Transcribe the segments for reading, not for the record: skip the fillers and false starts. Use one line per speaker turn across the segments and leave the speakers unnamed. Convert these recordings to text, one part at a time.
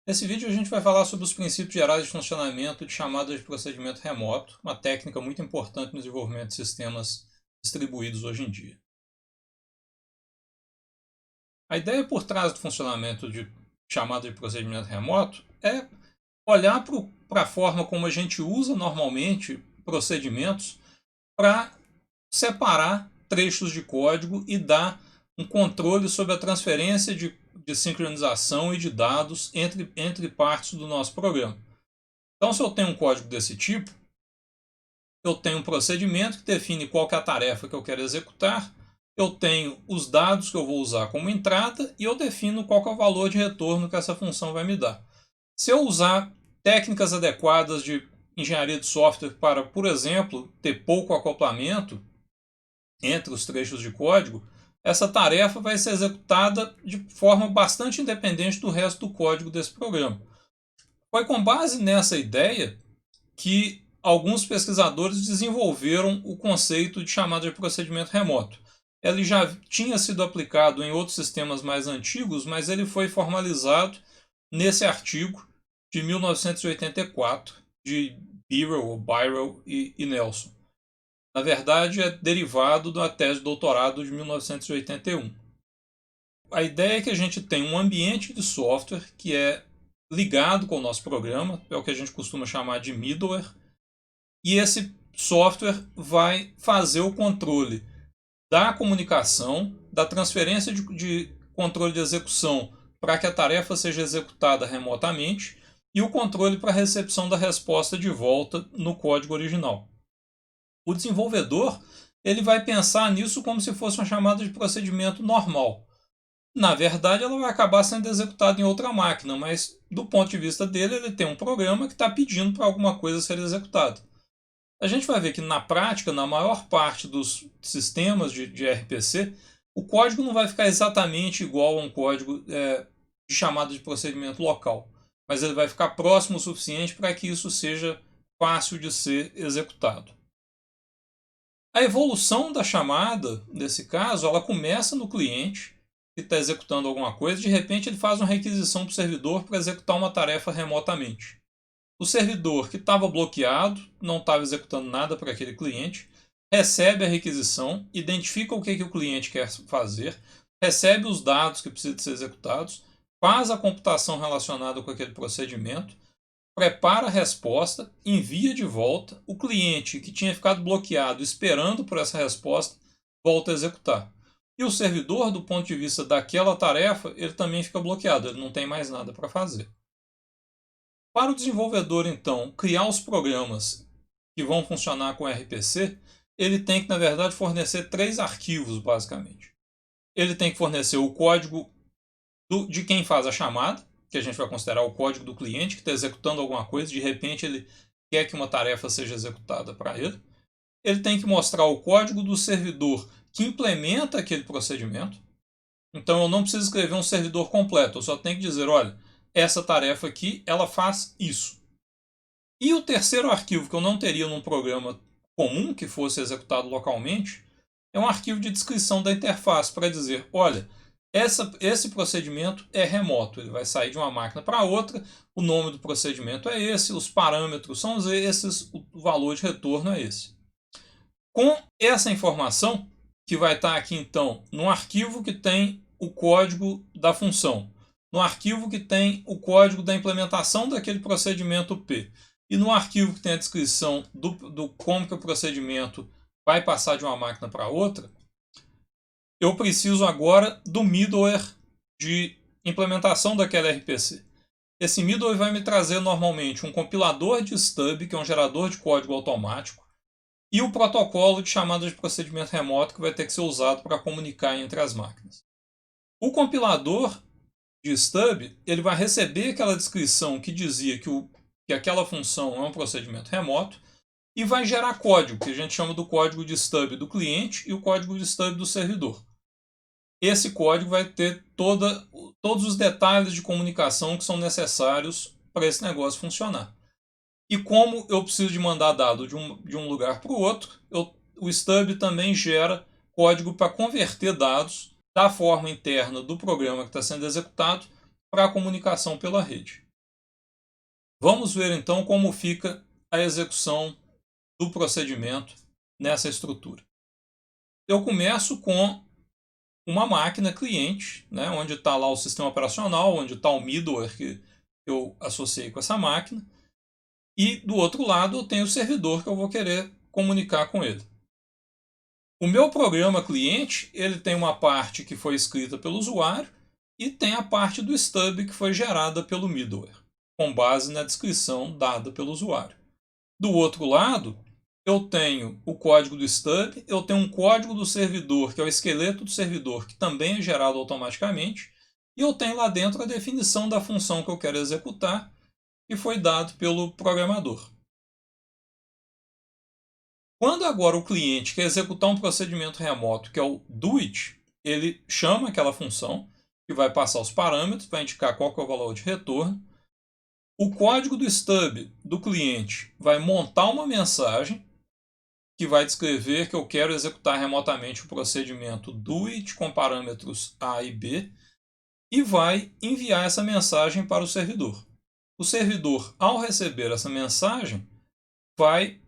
Nesse vídeo a gente vai falar sobre os princípios gerais de funcionamento de chamada de procedimento remoto, uma técnica muito importante no desenvolvimento de sistemas distribuídos hoje em dia. A ideia por trás do funcionamento de chamada de procedimento remoto é olhar para a forma como a gente usa normalmente procedimentos para separar trechos de código e dar um controle sobre a transferência de sincronização e de dados entre partes do nosso programa. Então, se eu tenho um código desse tipo, eu tenho um procedimento que define qual que é a tarefa que eu quero executar, eu tenho os dados que eu vou usar como entrada e eu defino qual que é o valor de retorno que essa função vai me dar. Se eu usar técnicas adequadas de engenharia de software para, por exemplo, ter pouco acoplamento entre os trechos de código, essa tarefa vai ser executada de forma bastante independente do resto do código desse programa. Foi com base nessa ideia que alguns pesquisadores desenvolveram o conceito de chamada de procedimento remoto. Ele já tinha sido aplicado em outros sistemas mais antigos, mas ele foi formalizado nesse artigo de 1984 de Birrell e Nelson. Na verdade, é derivado da tese de doutorado de 1981. A ideia é que a gente tem um ambiente de software que é ligado com o nosso programa, é o que a gente costuma chamar de middleware, e esse software vai fazer o controle da comunicação, da transferência de controle de execução para que a tarefa seja executada remotamente e o controle para a recepção da resposta de volta no código original. O desenvolvedor ele vai pensar nisso como se fosse uma chamada de procedimento normal. Na verdade, ela vai acabar sendo executada em outra máquina, mas do ponto de vista dele, ele tem um programa que está pedindo para alguma coisa ser executada. A gente vai ver que na prática, na maior parte dos sistemas de RPC, o código não vai ficar exatamente igual a um código de chamada de procedimento local, mas ele vai ficar próximo o suficiente para que isso seja fácil de ser executado. A evolução da chamada, nesse caso, ela começa no cliente que está executando alguma coisa, de repente ele faz uma requisição para o servidor para executar uma tarefa remotamente. O servidor que estava bloqueado, não estava executando nada para aquele cliente, recebe a requisição, identifica o que o cliente quer fazer, recebe os dados que precisam ser executados, faz a computação relacionada com aquele procedimento, prepara a resposta, envia de volta, o cliente que tinha ficado bloqueado esperando por essa resposta volta a executar. E o servidor, do ponto de vista daquela tarefa, ele também fica bloqueado, ele não tem mais nada para fazer. Para o desenvolvedor, então, criar os programas que vão funcionar com RPC, ele tem que, na verdade, fornecer 3 arquivos, basicamente. Ele tem que fornecer o código de quem faz a chamada, que a gente vai considerar o código do cliente que está executando alguma coisa, de repente ele quer que uma tarefa seja executada para ele. Ele tem que mostrar o código do servidor que implementa aquele procedimento. Então eu não preciso escrever um servidor completo, eu só tenho que dizer, olha, essa tarefa aqui, ela faz isso. E o terceiro arquivo que eu não teria num programa comum que fosse executado localmente, é um arquivo de descrição da interface para dizer, olha, esse procedimento é remoto, ele vai sair de uma máquina para outra, o nome do procedimento é esse, os parâmetros são esses, o valor de retorno é esse. Com essa informação, que vai estar aqui então no arquivo que tem o código da função, no arquivo que tem o código da implementação daquele procedimento P, e no arquivo que tem a descrição do como que o procedimento vai passar de uma máquina para outra, eu preciso agora do middleware de implementação daquela RPC. Esse middleware vai me trazer normalmente um compilador de stub, que é um gerador de código automático, e o protocolo de chamada de procedimento remoto que vai ter que ser usado para comunicar entre as máquinas. O compilador de stub ele vai receber aquela descrição que dizia que aquela função é um procedimento remoto e vai gerar código, que a gente chama do código de stub do cliente e o código de stub do servidor. Esse código vai ter todos os detalhes de comunicação que são necessários para esse negócio funcionar. E como eu preciso de mandar dado de um lugar para o outro, o stub também gera código para converter dados da forma interna do programa que está sendo executado para a comunicação pela rede. Vamos ver então como fica a execução do procedimento nessa estrutura. Eu começo com uma máquina cliente, né, onde está lá o sistema operacional, onde está o middleware que eu associei com essa máquina, e do outro lado eu tenho o servidor que eu vou querer comunicar com ele. O meu programa cliente, ele tem uma parte que foi escrita pelo usuário e tem a parte do stub que foi gerada pelo middleware, com base na descrição dada pelo usuário. Do outro lado, eu tenho o código do stub, eu tenho um código do servidor, que é o esqueleto do servidor, que também é gerado automaticamente, e eu tenho lá dentro a definição da função que eu quero executar, que foi dado pelo programador. Quando agora o cliente quer executar um procedimento remoto, que é o doit, ele chama aquela função, que vai passar os parâmetros para indicar qual que é o valor de retorno. O código do stub do cliente vai montar uma mensagem que vai descrever que eu quero executar remotamente o procedimento doit com parâmetros A e B e vai enviar essa mensagem para o servidor. O servidor, ao receber essa mensagem, vai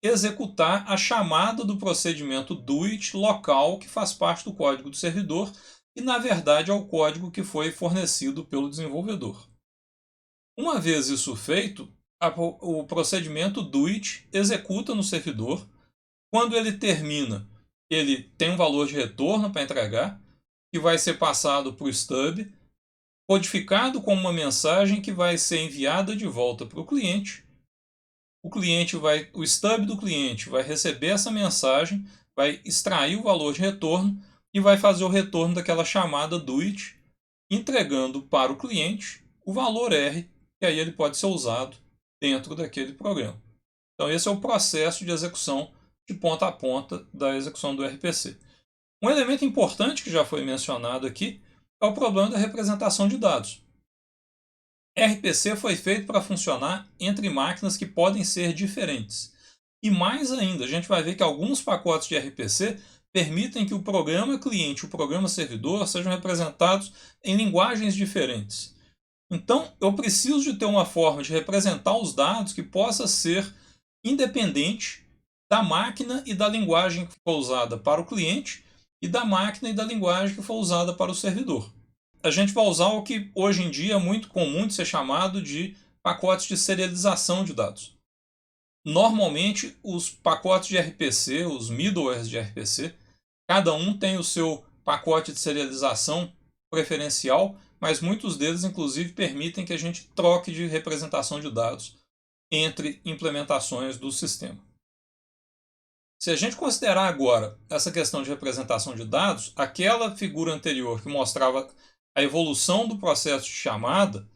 executar a chamada do procedimento doit local que faz parte do código do servidor e, na verdade, é o código que foi fornecido pelo desenvolvedor. Uma vez isso feito, o procedimento doit executa no servidor. Quando ele termina, ele tem um valor de retorno para entregar, que vai ser passado para o stub, codificado como uma mensagem que vai ser enviada de volta para o cliente. O stub do cliente vai receber essa mensagem, vai extrair o valor de retorno e vai fazer o retorno daquela chamada doit, entregando para o cliente o valor R, que aí ele pode ser usado dentro daquele programa. Então esse é o processo de execução de ponta a ponta da execução do RPC. Um elemento importante que já foi mencionado aqui é o problema da representação de dados. RPC foi feito para funcionar entre máquinas que podem ser diferentes. E mais ainda, a gente vai ver que alguns pacotes de RPC permitem que o programa cliente e o programa servidor sejam representados em linguagens diferentes. Então, eu preciso de ter uma forma de representar os dados que possa ser independente da máquina e da linguagem que foi usada para o cliente e da máquina e da linguagem que foi usada para o servidor. A gente vai usar o que hoje em dia é muito comum de ser chamado de pacotes de serialização de dados. Normalmente, os pacotes de RPC, os middlewares de RPC, cada um tem o seu pacote de serialização preferencial, mas muitos deles, inclusive, permitem que a gente troque de representação de dados entre implementações do sistema. Se a gente considerar agora essa questão de representação de dados, aquela figura anterior que mostrava a evolução do processo de chamada,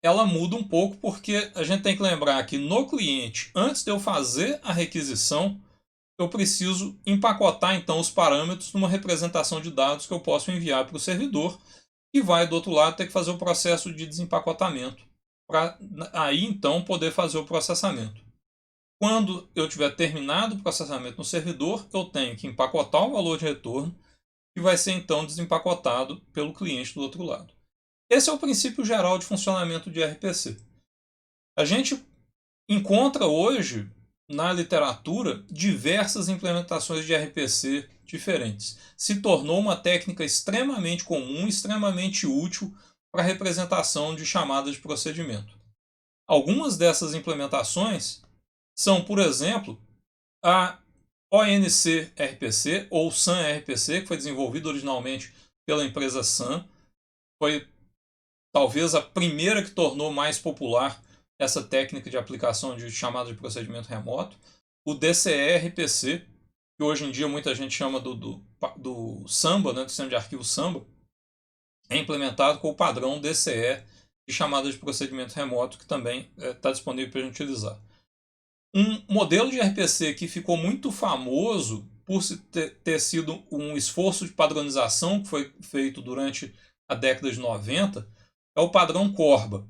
ela muda um pouco porque a gente tem que lembrar que no cliente, antes de eu fazer a requisição, eu preciso empacotar então os parâmetros numa representação de dados que eu posso enviar para o servidor e vai do outro lado ter que fazer o processo de desempacotamento para aí então poder fazer o processamento. Quando eu tiver terminado o processamento no servidor, eu tenho que empacotar o valor de retorno que vai ser então desempacotado pelo cliente do outro lado. Esse é o princípio geral de funcionamento de RPC. A gente encontra hoje na literatura diversas implementações de RPC diferentes. Se tornou uma técnica extremamente comum, extremamente útil para a representação de chamadas de procedimento. Algumas dessas implementações são, por exemplo, a ONC RPC ou Sun RPC, que foi desenvolvido originalmente pela empresa Sun. Foi talvez a primeira que tornou mais popular essa técnica de aplicação de chamada de procedimento remoto. O DCE RPC, que hoje em dia muita gente chama do Samba, né, do sistema de arquivo Samba, é implementado com o padrão DCE de chamada de procedimento remoto, que também está disponível para a gente utilizar. Um modelo de RPC que ficou muito famoso por ter sido um esforço de padronização que foi feito durante a década de 90 é o padrão Corba,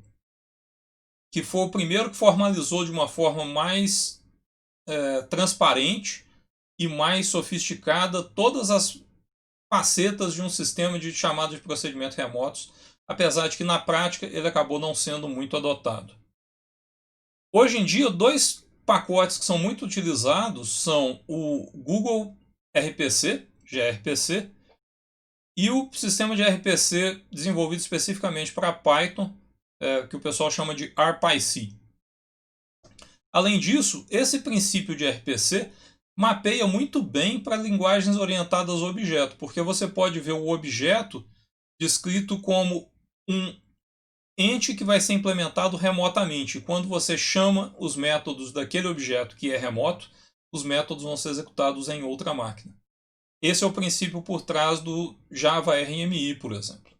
que foi o primeiro que formalizou de uma forma mais transparente e mais sofisticada todas as facetas de um sistema de chamada de procedimentos remotos, apesar de que na prática ele acabou não sendo muito adotado. Hoje em dia, dois pacotes que são muito utilizados são o Google RPC, gRPC, e o sistema de RPC desenvolvido especificamente para Python, que o pessoal chama de RPyC. Além disso, esse princípio de RPC mapeia muito bem para linguagens orientadas ao objeto, porque você pode ver o objeto descrito como um ente que vai ser implementado remotamente. Quando você chama os métodos daquele objeto que é remoto, os métodos vão ser executados em outra máquina. Esse é o princípio por trás do Java RMI, por exemplo.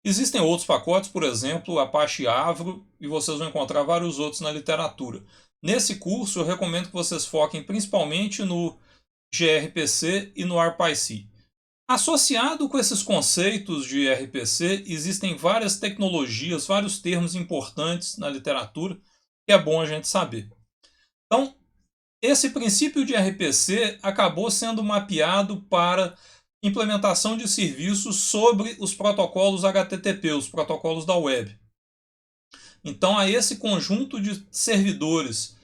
Existem outros pacotes, por exemplo, Apache Avro, e vocês vão encontrar vários outros na literatura. Nesse curso, eu recomendo que vocês foquem principalmente no gRPC e no RPyC. Associado com esses conceitos de RPC, existem várias tecnologias, vários termos importantes na literatura que é bom a gente saber. Então, esse princípio de RPC acabou sendo mapeado para implementação de serviços sobre os protocolos HTTP, os protocolos da web. Então, a esse conjunto de servidores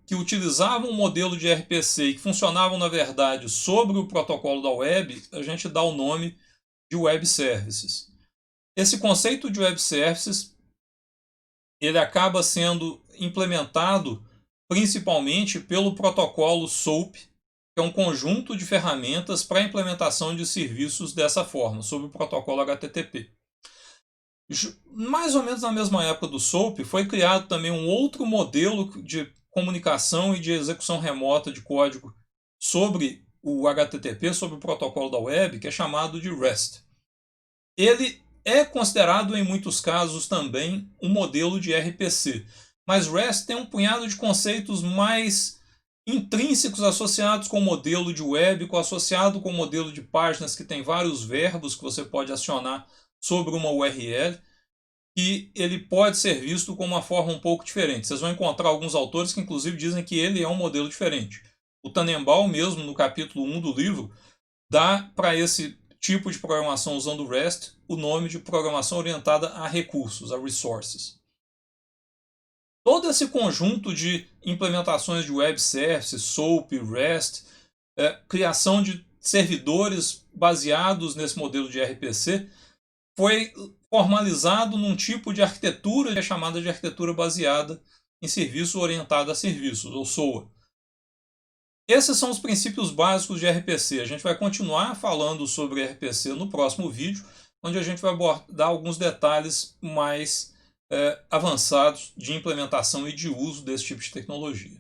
que utilizavam o modelo de RPC e que funcionavam, na verdade, sobre o protocolo da web, a gente dá o nome de Web Services. Esse conceito de Web Services ele acaba sendo implementado principalmente pelo protocolo SOAP, que é um conjunto de ferramentas para a implementação de serviços dessa forma, sobre o protocolo HTTP. Mais ou menos na mesma época do SOAP, foi criado também um outro modelo de comunicação e de execução remota de código sobre o HTTP, sobre o protocolo da web, que é chamado de REST. Ele é considerado em muitos casos também um modelo de RPC, mas REST tem um punhado de conceitos mais intrínsecos associados com o modelo de web, associado com o modelo de páginas, que tem vários verbos que você pode acionar sobre uma URL, e ele pode ser visto com uma forma um pouco diferente. Vocês vão encontrar alguns autores que inclusive dizem que ele é um modelo diferente. O Tannenbaum mesmo, no capítulo 1 do livro, dá para esse tipo de programação usando o REST o nome de programação orientada a recursos, a resources. Todo esse conjunto de implementações de web services, SOAP, REST, criação de servidores baseados nesse modelo de RPC, foi formalizado num tipo de arquitetura que é chamada de arquitetura baseada em serviço orientado a serviços, ou SOA. Esses são os princípios básicos de RPC. A gente vai continuar falando sobre RPC no próximo vídeo, onde a gente vai abordar alguns detalhes mais avançados de implementação e de uso desse tipo de tecnologia.